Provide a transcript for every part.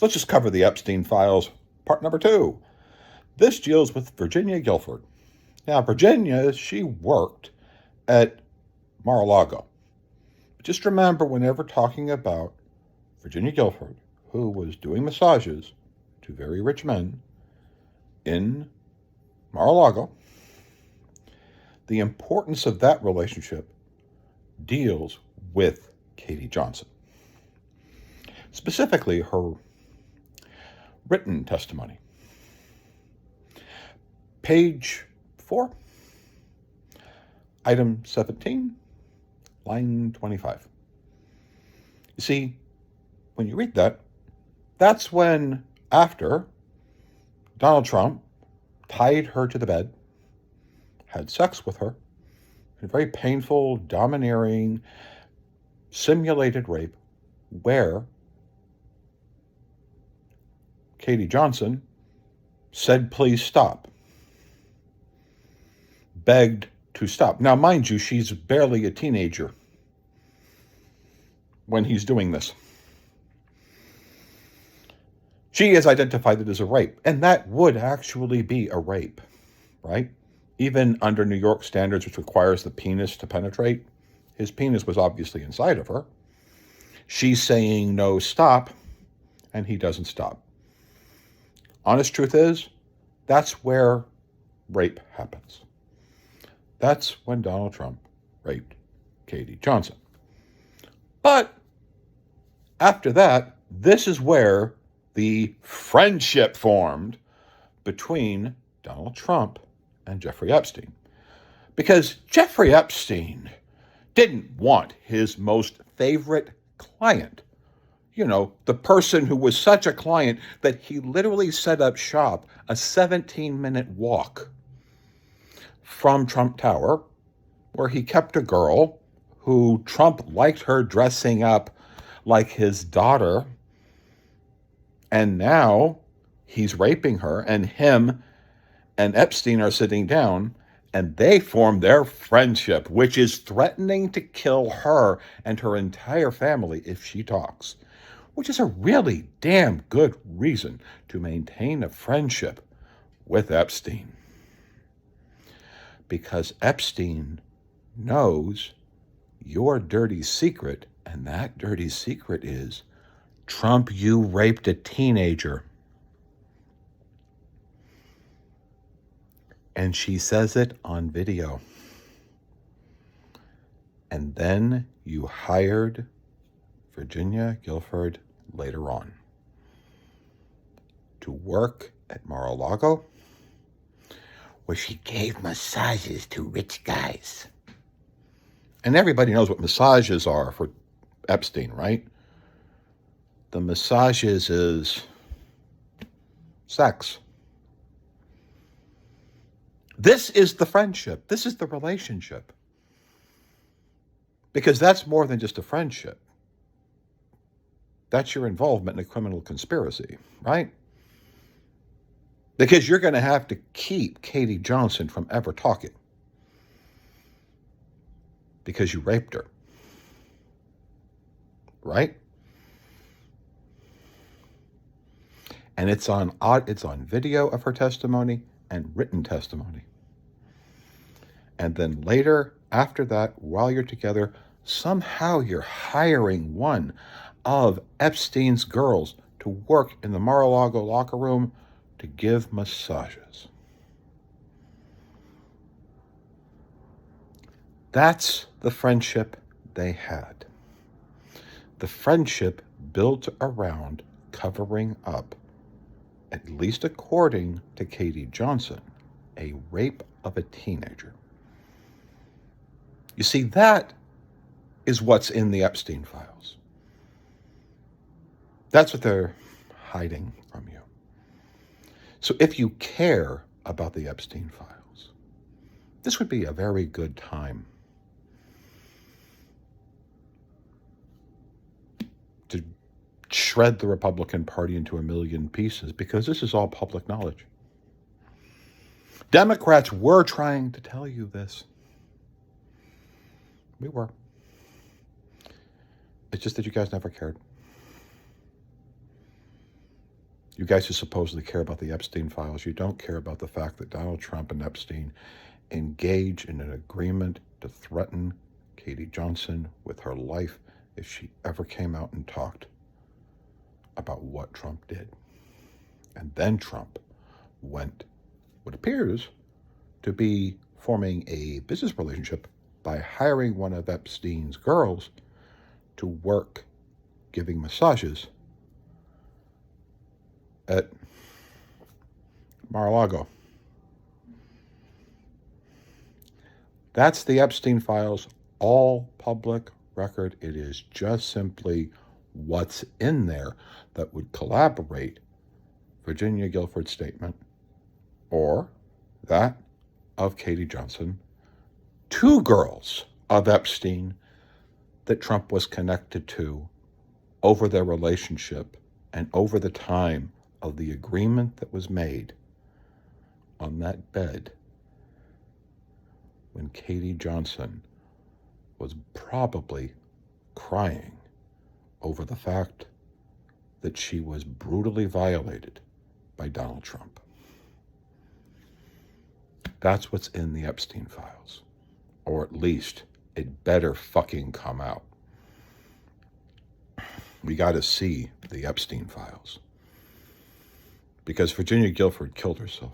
let's just cover the Epstein files, part number 2. This deals with Virginia Giuffre. Now, Virginia, she worked at Mar-a-Lago. Just remember, whenever talking about Virginia Giuffre, who was doing massages to very rich men in Mar-a-Lago, the importance of that relationship deals with Katie Johnson. Specifically, her written testimony. Page 4, item 17, line 25. You see, when you read that, that's when, after Donald Trump tied her to the bed, had sex with her, a very painful, domineering, simulated rape, where Katie Johnson said, please stop. Begged to stop. Now, mind you, she's barely a teenager when he's doing this. She has identified it as a rape, and that would actually be a rape, right? Even under New York standards, which requires the penis to penetrate, his penis was obviously inside of her. She's saying, no, stop, and he doesn't stop. Honest truth is, that's where rape happens. That's when Donald Trump raped Katie Johnson. But after that, this is where the friendship formed between Donald Trump and Jeffrey Epstein. Because Jeffrey Epstein didn't want his most favorite client, the person who was such a client that he literally set up shop a 17-minute walk from Trump Tower, where he kept a girl who Trump liked her dressing up like his daughter. And now he's raping her, and him and Epstein are sitting down, and they form their friendship, which is threatening to kill her and her entire family if she talks, which is a really damn good reason to maintain a friendship with Epstein. Because Epstein knows your dirty secret, and that dirty secret is, Trump, you raped a teenager. And she says it on video. And then you hired Virginia Giuffre later on to work at Mar-a-Lago, where she gave massages to rich guys. And everybody knows what massages are for Epstein, right? The massages is sex. This is the friendship. This is the relationship. Because that's more than just a friendship. That's your involvement in a criminal conspiracy, right? Because you're going to have to keep Katie Johnson from ever talking. Because you raped her. Right? And it's on video of her testimony and written testimony. And then later, after that, while you're together, somehow you're hiring one of Epstein's girls to work in the Mar-a-Lago locker room to give massages. That's the friendship they had. The friendship built around covering up, at least according to Katie Johnson, a rape of a teenager. You see, that is what's in the Epstein files. That's what they're hiding from you. So if you care about the Epstein files, this would be a very good time to shred the Republican Party into a million pieces, because this is all public knowledge. Democrats were trying to tell you this. We were. It's just that you guys never cared. You guys who supposedly care about the Epstein files, you don't care about the fact that Donald Trump and Epstein engage in an agreement to threaten Katie Johnson with her life if she ever came out and talked about what Trump did. And then Trump went, what appears to be forming a business relationship by hiring one of Epstein's girls to work giving massages at Mar-a-Lago. That's the Epstein files, all public record. It is just simply what's in there that would corroborate Virginia Giuffre's statement or that of Katie Johnson, two girls of Epstein that Trump was connected to over their relationship and over the time of the agreement that was made on that bed when Katie Johnson was probably crying over the fact that she was brutally violated by Donald Trump. That's what's in the Epstein files. Or at least it better fucking come out. We got to see the Epstein files. Because Virginia Giuffre killed herself.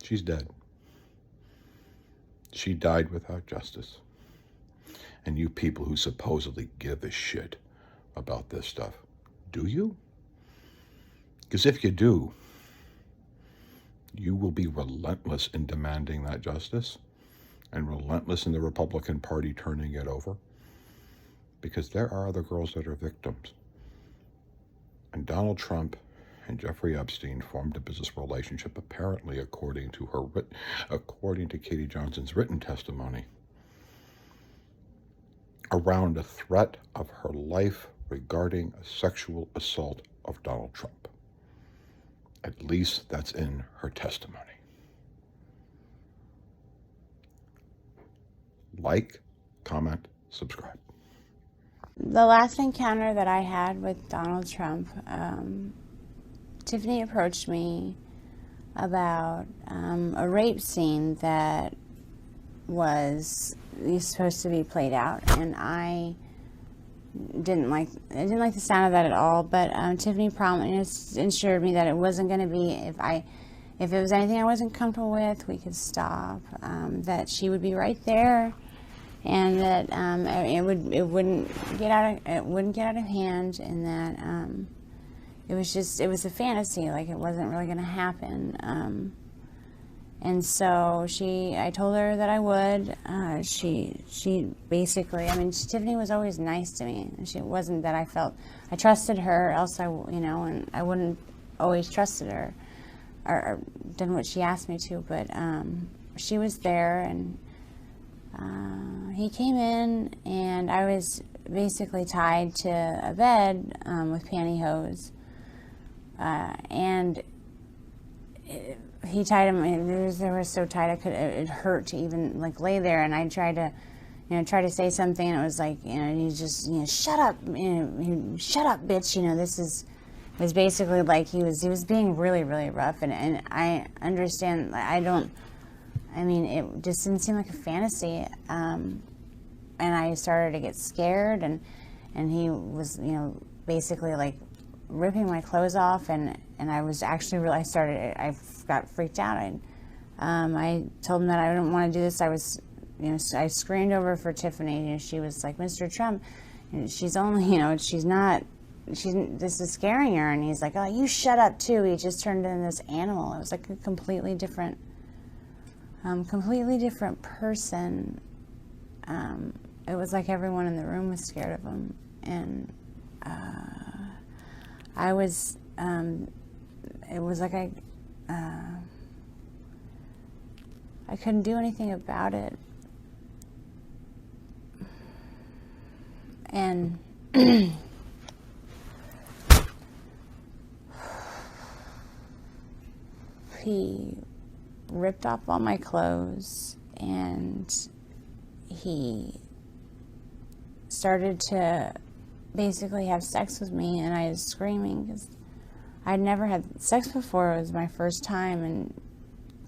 She's dead. She died without justice. And you people who supposedly give a shit about this stuff, do you? Because if you do, you will be relentless in demanding that justice and relentless in the Republican Party turning it over. Because there are other girls that are victims. And Donald Trump and Jeffrey Epstein formed a business relationship, apparently according to Katie Johnson's written testimony, around a threat of her life regarding a sexual assault of Donald Trump. At least that's in her testimony. Like, comment, subscribe. The last encounter that I had with Donald Trump, Tiffany approached me about a rape scene that was supposed to be played out, and I didn't like the sound of that at all. But Tiffany promised, assured me that it wasn't going to be if it was anything I wasn't comfortable with, we could stop. That she would be right there, and that it wouldn't get out of hand, and that it was a fantasy, like it wasn't really going to happen. And so I told her that I would. She basically, Tiffany was always nice to me. It wasn't that I trusted her, else and I wouldn't always trusted her or done what she asked me to. But she was there, and he came in, and I was basically tied to a bed with pantyhose, and he tied him. They were so tight, it hurt to even lay there. And I tried to say something, and it was like, you just, shut up, shut up, bitch. It was basically like he was being really, really rough. And I understand. It just didn't seem like a fantasy. And I started to get scared, and he was, basically ripping my clothes off, and I was actually I got freaked out. I told him that I didn't want to do this. I screamed over for Tiffany. She was like, Mr. Trump, she's only, this is scaring her. And he's like, oh, you shut up too. He just turned into this animal. It was like a completely different person. It was like everyone in the room was scared of him. And I was, it was like I couldn't do anything about it. And he ripped off all my clothes, and he started to basically have sex with me, and I was screaming because I'd never had sex before. It was my first time, and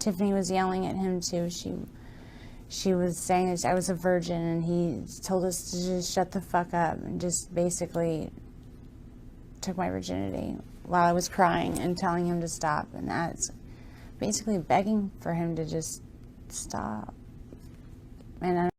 Tiffany was yelling at him too. She was saying that I was a virgin, and he told us to just shut the fuck up, and just basically took my virginity while I was crying and telling him to stop. And that's basically begging for him to just stop. And